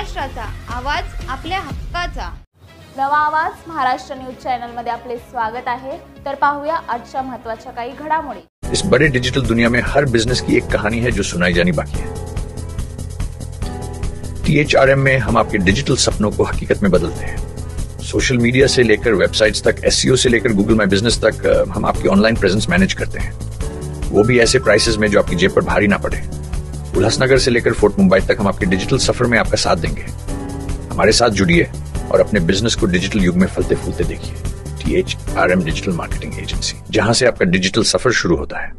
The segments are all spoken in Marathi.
महाराष्ट्राचा आवाज, आपल्या हक्काचा. नवा आवाज महाराष्ट्र न्यूज चॅनल मध्ये आपले स्वागत आहे. तर पाहूया आजच्या महत्त्वाच्या काही घडामोडी. इस बड़े डिजिटल दुनिया में हर बिजनेस की एक कहानी है जो सुनाई जानी बाकी है। THRM में हम आपके डिजिटल सपनों को हकीकत में बदलते हैं। सोशल मीडिया से लेकर वेबसाइट्स तक, SEO से लेकर गूगल माई बिजनेस तक, हम आपकी ऑनलाइन प्रेजेंस मैनेज करते हैं, वो भी ऐसे प्राइसेस में जो आपकी जेब पर भारी ना पड़े। उल्लासनगर से लेकर फोर्ट मुंबई तक हम आपके डिजिटल सफर में आपका साथ देंगे। हमारे साथ जुड़िए और अपने बिजनेस को डिजिटल युग में फलते फूलते देखिए। THRM डिजिटल मार्केटिंग एजेंसी, जहां से आपका डिजिटल सफर शुरू होता है।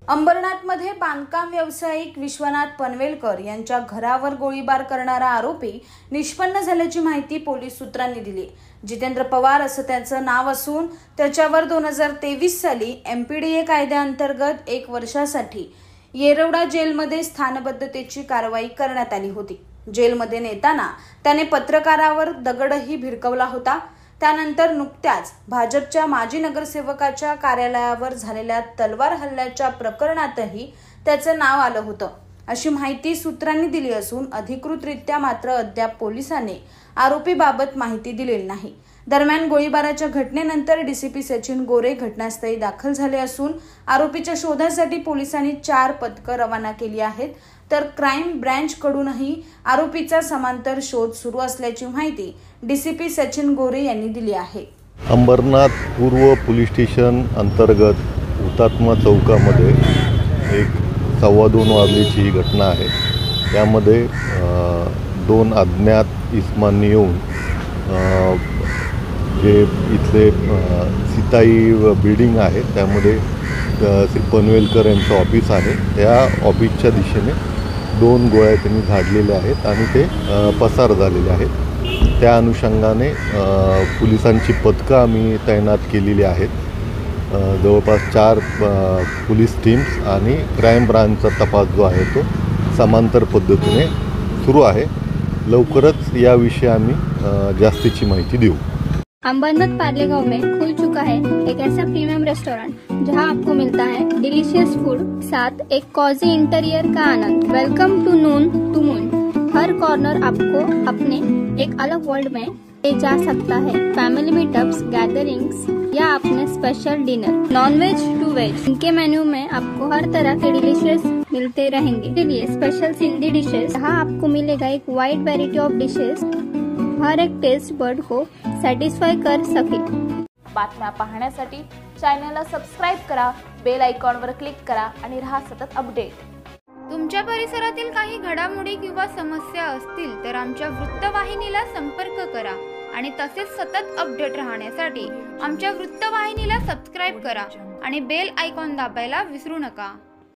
अंबरनाथमध्ये बांधकाम व्यावसायिक विश्वनाथ पनवेलकर यांच्या घरावर गोळीबार करणारा आरोपी निष्पन्न झाल्याची माहिती पोलीस सूत्रांनी दिली। जितेंद्र पवार असं त्याचं नाव असून त्याच्यावर 2023 साली MPDA कायद्याअंतर्गत 1 वर्षासाठी येरवडा जेलमध्ये स्थानबद्धतेची कारवाई करण्यात आली होती। जेलमध्ये नेताना त्याने पत्रकारावर दगडही भिरकवला होता। त्यानंतर नुकत्याच भाजपच्या माजी नगरसेवकाच्या कार्यालयावर झालेल्या तलवार हल्ल्याच्या प्रकरणातही त्याचं नाव आलं होतं, अशी माहिती सूत्रांनी दिली असून अधिकृतरित्या मात्र अद्याप पोलिसांनी आरोपीबाबत माहिती दिलेली नाही। दरम्यान गोळीबाराच्या घटनेनंतर DCP सचिन गोरे घटनास्थळी दाखल झाले असून आरोपीच्या शोधासाठी पोलिसांनी 4 पथकं रवाना केली आहेत। तर क्राईम ब्रँच कडूनही आरोपीचा समांतर शोध सुरू असल्याची माहिती DCP सचिन गोरे यांनी दिली आहे। अंबरनाथ पूर्व पोलीस स्टेशन अंतर्गत हुतात्मा चौकामध्ये एक 2:15 वाजल्याची ही घटना आहे। त्यामध्ये 2 अज्ञात इस्मांनी येऊन जे इथले सीताई बिल्डिंग आहे त्यामध्ये श्री पनवेलकर यांचं ऑफिस आहे, त्या ऑफिसच्या दिशेने 2 गोळ्या त्यांनी झाडलेल्या आहेत आणि ते पसार झालेले आहेत। त्या अनुषंगाने पोलिसांची पथकं आम्ही तैनात केलेली आहेत। जवळपास 4 पोलीस टीम्स आणि क्राईम ब्रांचचा तपास जो आहे तो समांतर पद्धतीने सुरू आहे। लवकरच याविषयी आम्ही जास्तीची माहिती देऊ। अंबरनाथ पार्ले गांव में खुल चुका है एक ऐसा प्रीमियम रेस्टोरेंट जहां आपको मिलता है डिलीशियस फूड, साथ एक कॉजी इंटीरियर का आनंद। Welcome to noon to moon. हर कॉर्नर आपको अपने एक अलग वर्ल्ड में ले जा सकता है। फैमिली मीटअप्स, गैदरिंग्स या अपने special dinner, non veg to veg, इनके मेन्यू में आपको हर तरह के डिलीशियस मिलते रहेंगे। इसलिए स्पेशल सिंधी डिशेस, जहाँ आपको मिलेगा एक वाइड वेराइटी ऑफ डिशेस, हर एक टेस्ट बर्ड को सॅटिस्फाय कर सके। बातम्या पाहण्यासाठी चॅनलला सबस्क्राइब करा, बेल आयकॉनवर क्लिक करा आणि रहा सतत अपडेट। तुमच्या परिसरातील काही घडामोडी किंवा समस्या असतील तर आमच्या वृत्तवाहिनीला संपर्क करा आणि तसेच सतत अपडेट राहण्यासाठी आमच्या वृत्तवाहिनीला सबस्क्राइब करा आणि बेल आयकॉन दाबायला विसरू नका।